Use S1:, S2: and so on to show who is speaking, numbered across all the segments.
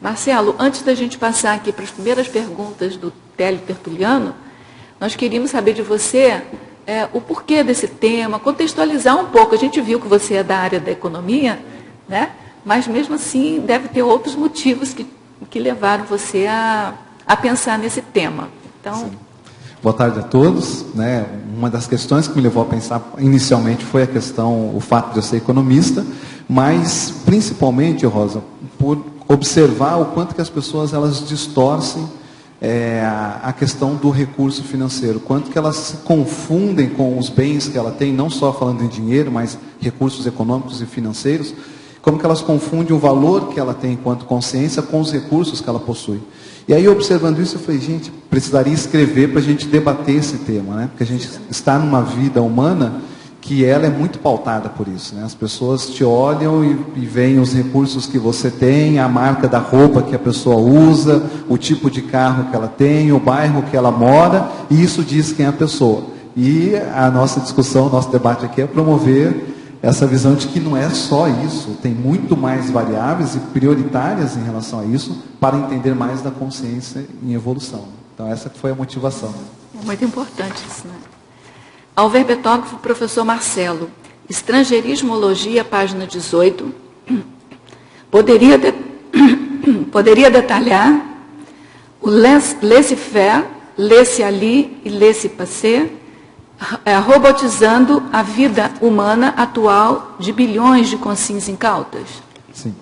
S1: Marcelo, antes da gente passar aqui para as primeiras perguntas do teletertuliano, nós queríamos saber de você o porquê desse tema, contextualizar um pouco. A gente viu que você é da área da economia, né? Mas mesmo assim deve ter outros motivos que levaram você a pensar nesse tema. Então...
S2: Sim. Boa tarde a todos. Né? Uma das questões que me levou a pensar inicialmente foi o fato de eu ser economista, mas principalmente, Rosa, por observar o quanto que as pessoas elas distorcem a questão do recurso financeiro, quanto que elas se confundem com os bens que ela tem, não só falando em dinheiro, mas recursos econômicos e financeiros, como que elas confundem o valor que ela tem enquanto consciência com os recursos que ela possui. E aí, observando isso, eu falei, gente, precisaria escrever para a gente debater esse tema, né? Porque a gente está numa vida humana que ela é muito pautada por isso, né? As pessoas te olham e veem os recursos que você tem, a marca da roupa que a pessoa usa, o tipo de carro que ela tem, o bairro que ela mora, e isso diz quem é a pessoa. E a nossa discussão, o nosso debate aqui é promover essa visão de que não é só isso, tem muito mais variáveis e prioritárias em relação a isso para entender mais da consciência em evolução. Então essa foi a motivação.
S1: É muito importante isso, né? Ao verbetógrafo, professor Marcelo, Estrangeirismologia, página 18, poderia detalhar o laissez-faire, laissez-aller e laissez-passer, robotizando a vida humana atual de bilhões de consciências incautas?
S2: Sim.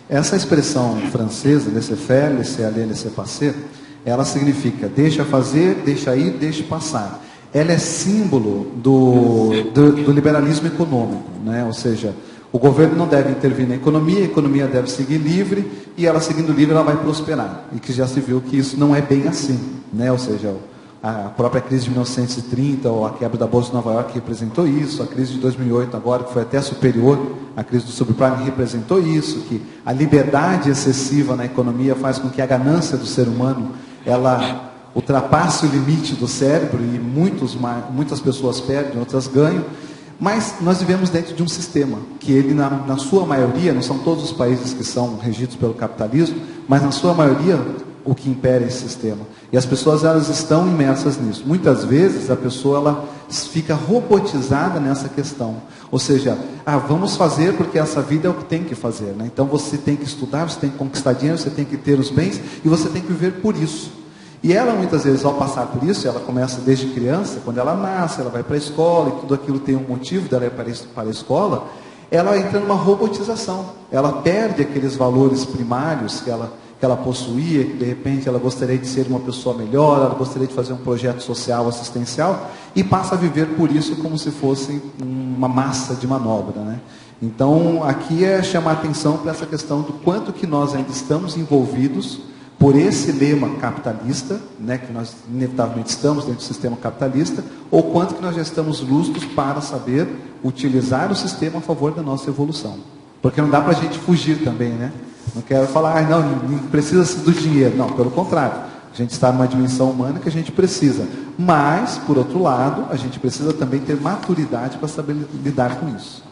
S2: Essa expressão francesa, laissez-faire, laissez-aller, laissez-passer, ela significa deixa fazer, deixa ir, deixa passar. Ela é símbolo do liberalismo econômico, né? Ou seja, o governo não deve intervir na economia, a economia deve seguir livre, e ela seguindo livre ela vai prosperar. E que já se viu que isso não é bem assim, né? Ou seja, a própria crise de 1930, ou a quebra da Bolsa de Nova York representou isso, a crise de 2008 agora, que foi até superior à crise do subprime, representou isso, que a liberdade excessiva na economia faz com que a ganância do ser humano, ela ultrapasse o limite do cérebro, e muitas pessoas perdem, outras ganham, mas nós vivemos dentro de um sistema, que ele na sua maioria, não são todos os países que são regidos pelo capitalismo, mas na sua maioria o que impera é esse sistema. E as pessoas elas estão imersas nisso. Muitas vezes a pessoa ela fica robotizada nessa questão. Ou seja, vamos fazer porque essa vida é o que tem que fazer, né? Então você tem que estudar, você tem que conquistar dinheiro, você tem que ter os bens e você tem que viver por isso. E ela muitas vezes ao passar por isso, ela começa desde criança, quando ela nasce, ela vai para a escola e tudo aquilo tem um motivo dela ir para a escola, ela entra numa robotização. Ela perde aqueles valores primários que ela possuía, que de repente ela gostaria de ser uma pessoa melhor, ela gostaria de fazer um projeto social, assistencial, e passa a viver por isso como se fosse uma massa de manobra, né? Então, aqui é chamar a atenção para essa questão do quanto que nós ainda estamos envolvidos por esse lema capitalista, né, que nós inevitavelmente estamos dentro do sistema capitalista, ou quanto que nós já estamos lúcidos para saber utilizar o sistema a favor da nossa evolução. Porque não dá para a gente fugir também, né? Não quero falar, não precisa do dinheiro. Não, pelo contrário. A gente está numa dimensão humana que a gente precisa. Mas, por outro lado, a gente precisa também ter maturidade para saber lidar com isso.